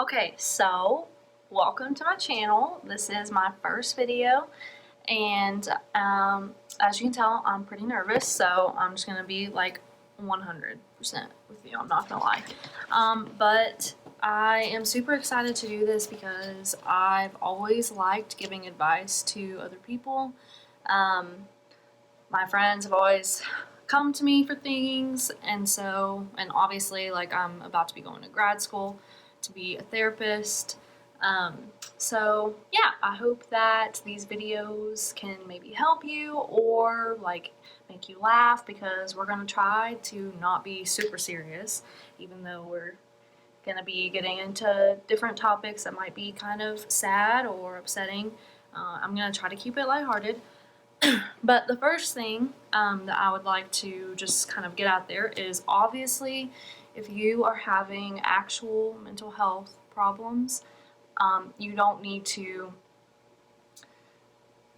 Okay, so welcome to my channel. This is my first video, and as you can tell, I'm pretty nervous, so I'm just gonna be like 100% with you. I'm not gonna lie, but I am super excited to do this because I've always liked giving advice to other people. My friends have always come to me for things, and obviously, like, I'm about to be going to grad school to be a therapist. So yeah, I hope that these videos can maybe help you or like make you laugh, because we're gonna try to not be super serious, even though we're gonna be getting into different topics that might be kind of sad or upsetting. I'm gonna try to keep it lighthearted. But the first thing that I would like to just kind of get out there is, obviously, if you are having actual mental health problems, you don't need to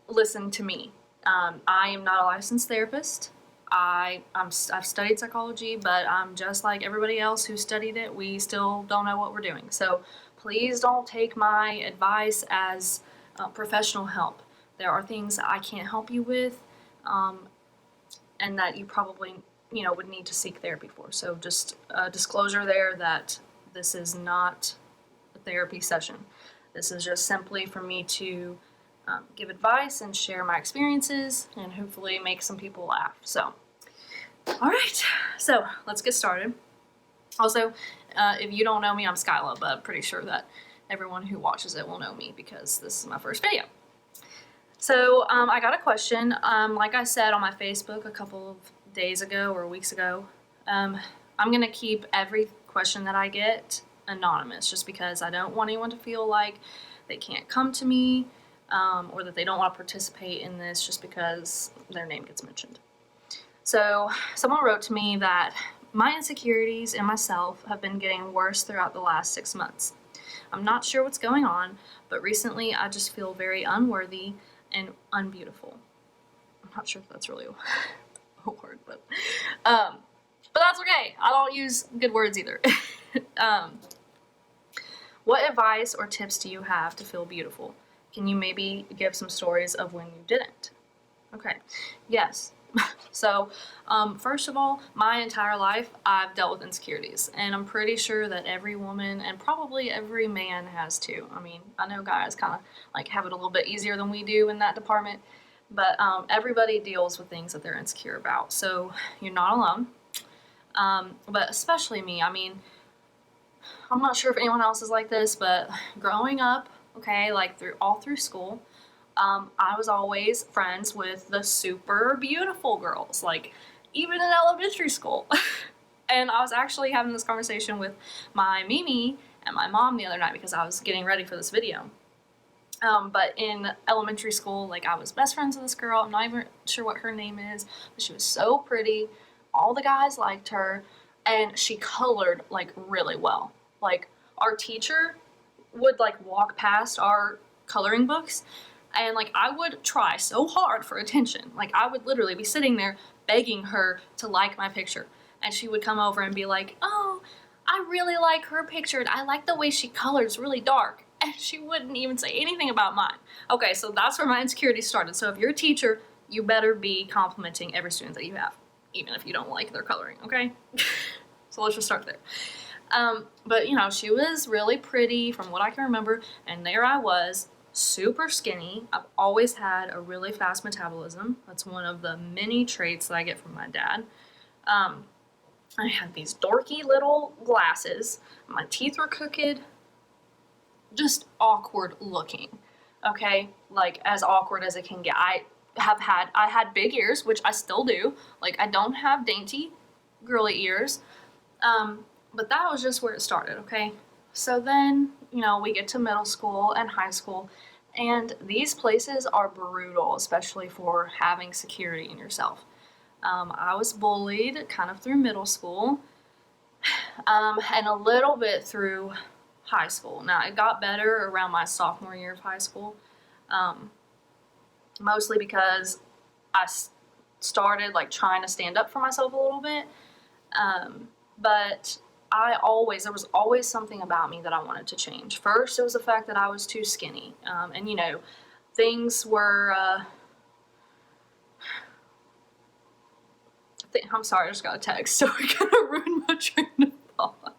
listen to me. I am not a licensed therapist. I've studied psychology, but I'm just like everybody else who studied it. We still don't know what we're doing. So please don't take my advice as professional help. There are things that I can't help you with, and that you probably, would need to seek therapy for. So just a disclosure there that this is not a therapy session. This is just simply for me to give advice and share my experiences and hopefully make some people laugh. So, all right, so let's get started. Also, if you don't know me, I'm Skyla, but I'm pretty sure that everyone who watches it will know me because this is my first video. So I got a question, like I said on my Facebook a couple of days ago or weeks ago. I'm going to keep every question that I get anonymous, just because I don't want anyone to feel like they can't come to me, or that they don't want to participate in this just because their name gets mentioned. So someone wrote to me that my insecurities in myself have been getting worse throughout the last 6 months. I'm not sure what's going on, but recently I just feel very unworthy and unbeautiful. I'm not sure if that's really a word, but that's okay. I don't use good words either. What advice or tips do you have to feel beautiful? Can you maybe give some stories of when you didn't? Okay, yes. So, first of all, my entire life I've dealt with insecurities, and I'm pretty sure that every woman and probably every man has too. I mean, I know guys kind of like have it a little bit easier than we do in that department, but everybody deals with things that they're insecure about, so you're not alone. But especially me. I mean, I'm not sure if anyone else is like this, but growing up, okay, like all through school, I was always friends with the super beautiful girls, like even in elementary school. And I was actually having this conversation with my Mimi and my mom the other night because I was getting ready for this video. But in elementary school, like, I was best friends with this girl. I'm not even sure what her name is, but she was so pretty. All the guys liked her, and she colored like really well. Like, our teacher would like walk past our coloring books, and like I would try so hard for attention. Like, I would literally be sitting there begging her to like my picture, and she would come over and be like, "Oh, I really like her picture. I like the way she colors really dark." And she wouldn't even say anything about mine. Okay, so that's where my insecurity started. So if you're a teacher, you better be complimenting every student that you have, even if you don't like their coloring, okay? So let's just start there. But she was really pretty from what I can remember, and there I was, super skinny. I've always had a really fast metabolism. That's one of the many traits that I get from my dad. I had these dorky little glasses. My teeth were crooked. Just awkward looking, okay? Like, as awkward as it can get. I had big ears, which I still do. Like, I don't have dainty girly ears. But that was just where it started, okay? So then, we get to middle school and high school, and these places are brutal, especially for having security in yourself. I was bullied kind of through middle school, and a little bit through high school. Now, it got better around my sophomore year of high school, mostly because I started like trying to stand up for myself a little bit, but there was always something about me that I wanted to change. First, it was the fact that I was too skinny. And you know, things were, I'm sorry, I just got a text, so I kind of ruined my train of thought.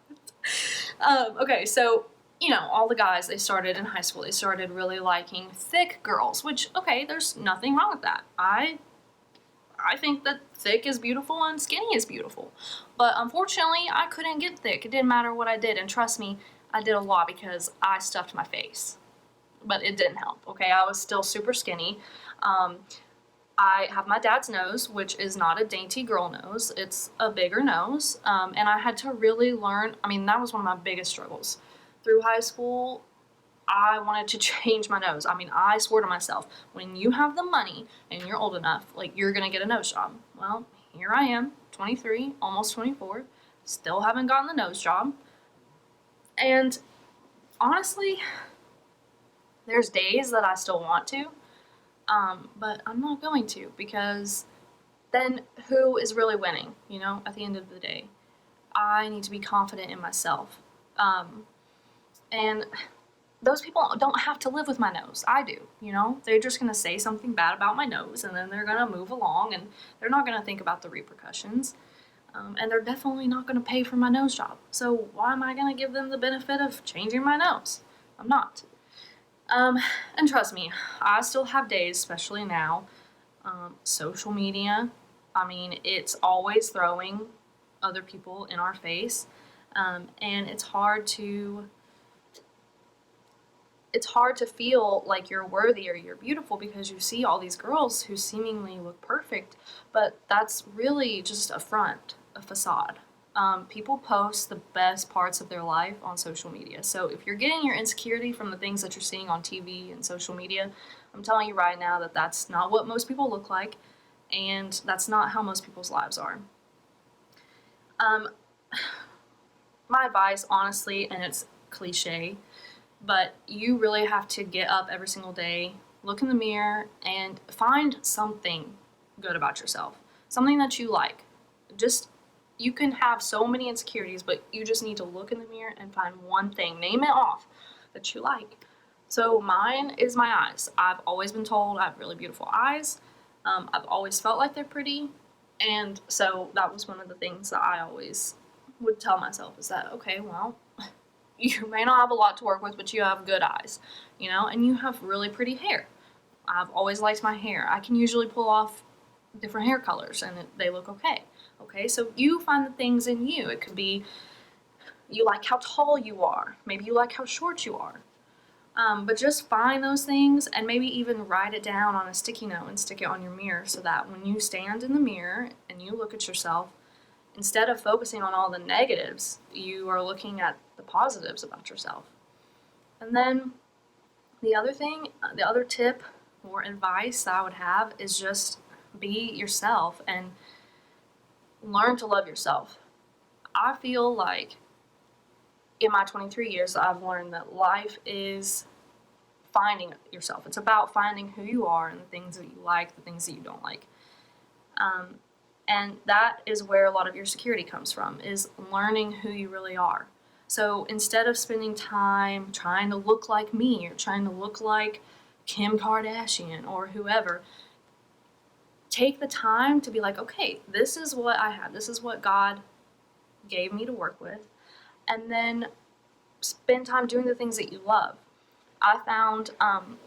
Okay, so, you know, all the guys, they started in high school, they started really liking thick girls, which, okay, there's nothing wrong with that. I think that thick is beautiful and skinny is beautiful. But unfortunately, I couldn't get thick. It didn't matter what I did. And trust me, I did a lot because I stuffed my face. But it didn't help, okay? I was still super skinny. I have my dad's nose, which is not a dainty girl nose. It's a bigger nose. And I had to really learn. I mean, that was one of my biggest struggles. Through high school, I wanted to change my nose. I mean, I swore to myself, when you have the money and you're old enough, like, you're gonna get a nose job. Well, here I am, 23, almost 24, still haven't gotten the nose job. And honestly, there's days that I still want to, but I'm not going to, because then who is really winning, you know, at the end of the day? I need to be confident in myself. And those people don't have to live with my nose. I do, you know? They're just gonna say something bad about my nose, and then they're gonna move along, and they're not gonna think about the repercussions. And they're definitely not gonna pay for my nose job. So why am I gonna give them the benefit of changing my nose? I'm not. And trust me, I still have days, especially now. Social media, I mean, it's always throwing other people in our face. And it's hard to feel like you're worthy or you're beautiful because you see all these girls who seemingly look perfect, but that's really just a front, a facade. People post the best parts of their life on social media. So if you're getting your insecurity from the things that you're seeing on TV and social media, I'm telling you right now that that's not what most people look like, and that's not how most people's lives are. My advice, honestly, and it's cliche, but you really have to get up every single day, look in the mirror, and find something good about yourself. Something that you like. You can have so many insecurities, but you just need to look in the mirror and find one thing, name it off, that you like. So mine is my eyes. I've always been told I have really beautiful eyes. I've always felt like they're pretty. And so that was one of the things that I always would tell myself, is that, okay, well, you may not have a lot to work with, but you have good eyes, you know, and you have really pretty hair. I've always liked my hair. I can usually pull off different hair colors and they look okay. Okay, so you find the things in you. It could be you like how tall you are. Maybe you like how short you are. But just find those things and maybe even write it down on a sticky note and stick it on your mirror so that when you stand in the mirror and you look at yourself, instead of focusing on all the negatives, you are looking at the positives about yourself. And then the other tip or advice that I would have is just be yourself and learn to love yourself. I feel like in my 23 years, I've learned that life is finding yourself. It's about finding who you are and the things that you like, the things that you don't like. And that is where a lot of your security comes from, is learning who you really are. So instead of spending time trying to look like me or trying to look like Kim Kardashian or whoever, take the time to be like, okay, this is what I have. This is what God gave me to work with. And then spend time doing the things that you love. I found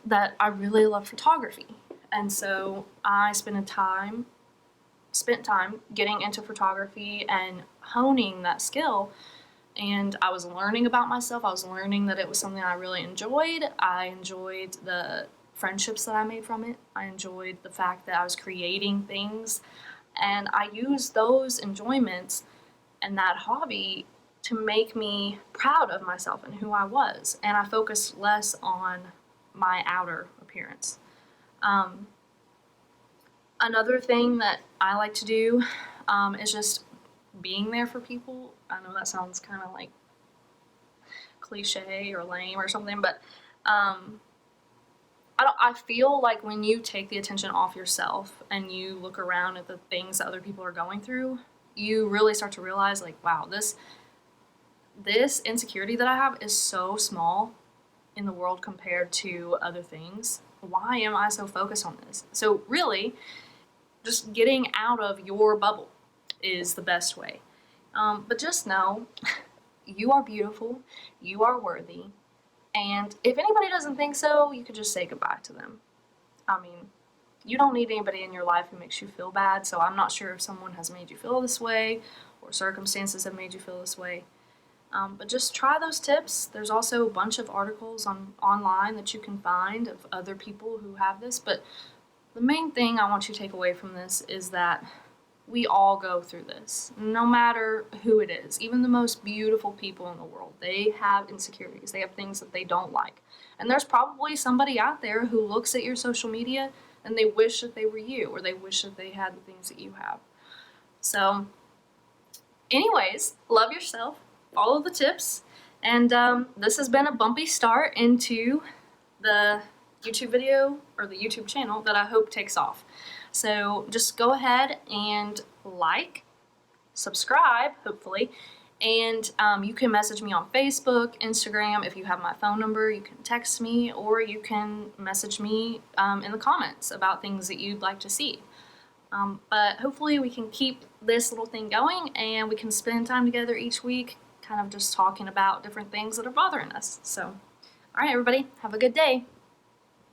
that I really love photography. And so I spent time getting into photography and honing that skill. And I was learning about myself. I was learning that it was something I really enjoyed. I enjoyed the friendships that I made from it. I enjoyed the fact that I was creating things. And I used those enjoyments and that hobby to make me proud of myself and who I was. And I focused less on my outer appearance. Another thing that I like to do is just being there for people. I know that sounds kind of like cliche or lame or something, but I feel like when you take the attention off yourself and you look around at the things that other people are going through, you really start to realize, like, wow, this insecurity that I have is so small in the world compared to other things. Why am I so focused on this? So really, just getting out of your bubble is the best way. But just know you are beautiful, you are worthy, and if anybody doesn't think so, you could just say goodbye to them. I mean, you don't need anybody in your life who makes you feel bad, so I'm not sure if someone has made you feel this way or circumstances have made you feel this way. But just try those tips. There's also a bunch of articles online that you can find of other people who have this. But the main thing I want you to take away from this is that we all go through this, no matter who it is. Even the most beautiful people in the world, they have insecurities. They have things that they don't like. And there's probably somebody out there who looks at your social media and they wish that they were you, or they wish that they had the things that you have. So anyways, love yourself, follow the tips, and this has been a bumpy start into the YouTube video or the YouTube channel that I hope takes off. So just go ahead and like, subscribe, hopefully, and you can message me on Facebook, Instagram. If you have my phone number, you can text me, or you can message me in the comments about things that you'd like to see. But hopefully we can keep this little thing going and we can spend time together each week kind of just talking about different things that are bothering us. So, all right, everybody, have a good day.